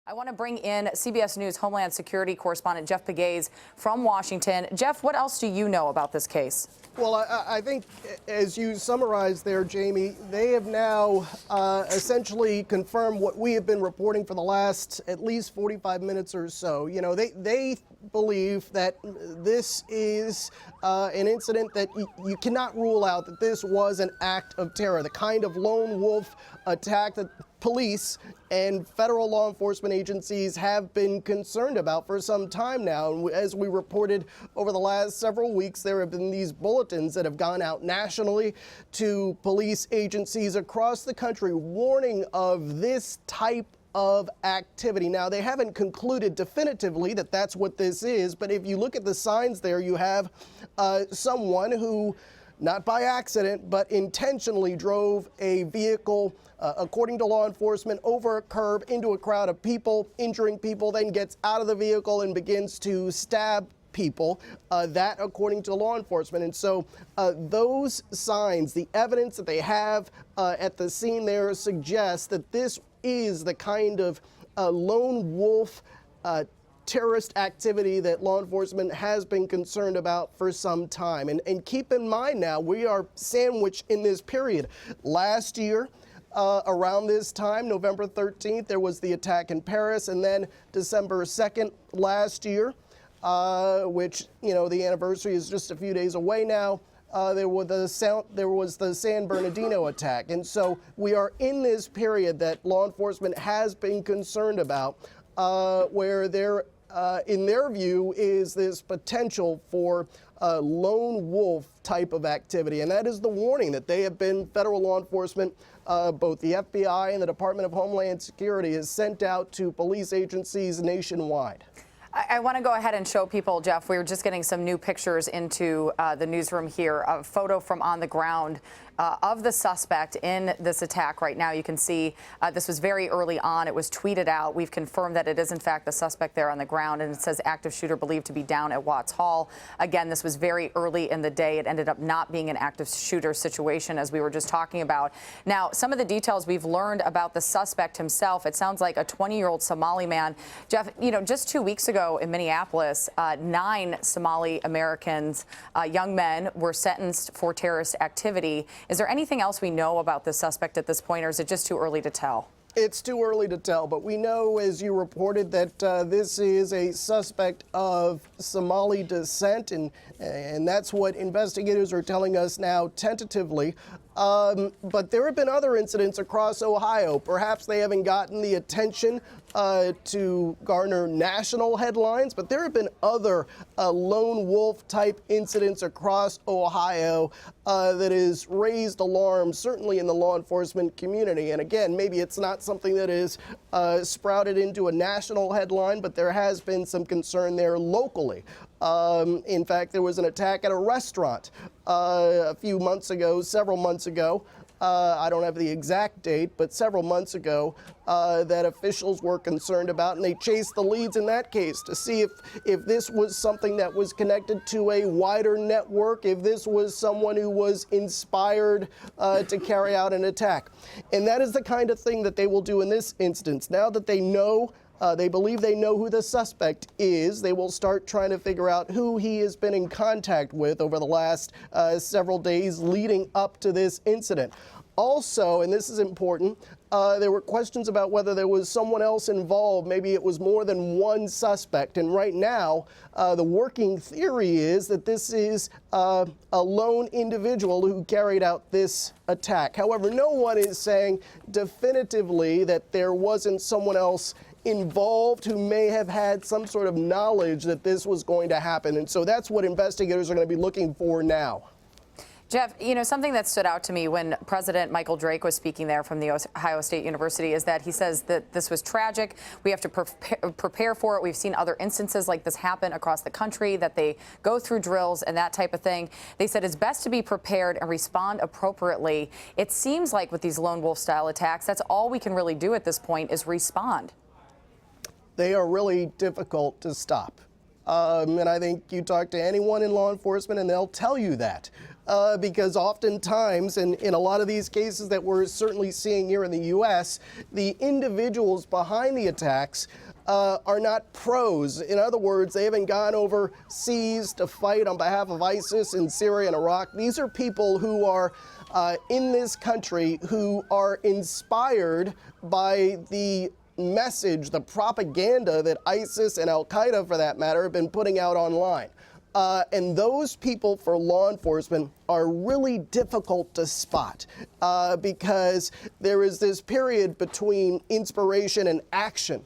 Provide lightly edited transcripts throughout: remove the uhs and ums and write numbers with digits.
I want to bring in CBS News Homeland Security correspondent Jeff Pegues from Washington. Jeff, what else do you know about this case? Well, I think, as you summarized there, Jamie, they have now essentially confirmed what we have been reporting for the last at least 45 minutes or so. You know, they believe that this is an incident that you cannot rule out that this was an act of terror, the kind of lone wolf attack that police and federal law enforcement agencies have been concerned about for some time now. And as we reported over the last several weeks, there have been these bulletins that have gone out nationally to police agencies across the country warning of this type of activity. Now, they haven't concluded definitively that that's what this is, but if you look at the signs there, you have someone who, not by accident, but intentionally drove a vehicle, according to law enforcement, over a curb into a crowd of people, injuring people, then gets out of the vehicle and begins to stab people, that according to law enforcement. And so those signs, the evidence that they have at the scene there suggests that this is the kind of lone wolf terrorist activity that law enforcement has been concerned about for some time. And keep in mind now, we are sandwiched in this period. Last year, around this time, November 13th, there was the attack in Paris, and then December 2nd last year, which, you know, the anniversary is just a few days away now. There was the San Bernardino attack. And so we are in this period that law enforcement has been concerned about, where there, in their view, is this potential for a lone wolf type of activity. And that is the warning that they have been, federal law enforcement, both the FBI and the Department of Homeland Security has sent out to police agencies nationwide. I want to go ahead and show people, Jeff, we were just getting some new pictures into the newsroom here, a photo from on the ground of the suspect in this attack right now. You can see this was very early on. It was tweeted out. We've confirmed that it is, in fact, the suspect there on the ground, and it says active shooter believed to be down at Watts Hall. Again, this was very early in the day. It ended up not being an active shooter situation, as we were just talking about. Now, some of the details we've learned about the suspect himself, it sounds like a 20-year-old Somali man. Jeff, you know, just 2 weeks ago in Minneapolis, 9 Somali Americans, young men, were sentenced for terrorist activity. Is there anything else we know about this suspect at this point, or is it just too early to tell? It's too early to tell, but we know, as you reported, that this is a suspect of Somali descent, and that's what investigators are telling us now tentatively. But there have been other incidents across Ohio. Perhaps they haven't gotten the attention to garner national headlines, but there have been other lone wolf type incidents across Ohio that has raised alarm, certainly in the law enforcement community. And again, maybe it's not something that is sprouted into a national headline, but there has been some concern there locally. In fact, there was an attack at a restaurant a few months ago, several months ago. I don't have the exact date, but several months ago, that officials were concerned about, and they chased the leads in that case to see if this was something that was connected to a wider network, if this was someone who was inspired to carry out an attack. And that is the kind of thing that they will do in this instance. Now that they know, they believe they know who the suspect is, they will start trying to figure out who he has been in contact with over the last several days leading up to this incident. Also, and this is important, there were questions about whether there was someone else involved. Maybe it was more than one suspect. And right now, the working theory is that this is a lone individual who carried out this attack. However, no one is saying definitively that there wasn't someone else involved who may have had some sort of knowledge that this was going to happen. And so that's what investigators are going to be looking for now. Jeff, you know, something that stood out to me when President Michael Drake was speaking there from the Ohio State University is that he says that this was tragic. We have to prepare for it. We've seen other instances like this happen across the country, that they go through drills and that type of thing. They said it's best to be prepared and respond appropriately. It seems like with these lone wolf style attacks, that's all we can really do at this point is respond. They are really difficult to stop. And I think you talk to anyone in law enforcement and they'll tell you that. because oftentimes, and in a lot of these cases that we're certainly seeing here in the U.S., the individuals behind the attacks are not pros. In other words, they haven't gone overseas to fight on behalf of ISIS in Syria and Iraq. These are people who are in this country who are inspired by the message, the propaganda that ISIS and Al-Qaeda, for that matter, have been putting out online. And those people for law enforcement are really difficult to spot because there is this period between inspiration and action.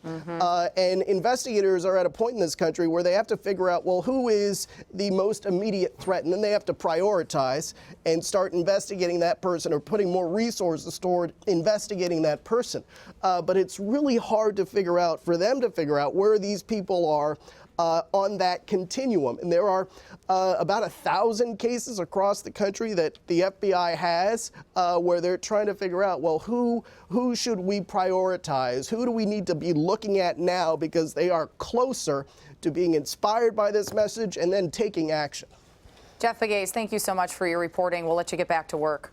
And investigators are at a point in this country where they have to figure out, well, who is the most immediate threat? And then they have to prioritize and start investigating that person or putting more resources toward investigating that person. But it's really hard to figure out, for them to figure out where these people are on that continuum. And there are about 1,000 cases across the country that the FBI has where they're trying to figure out, well, who should we prioritize? Who do we need to be looking at now because they are closer to being inspired by this message and then taking action? Jeff Pegues, thank you so much for your reporting. We'll let you get back to work.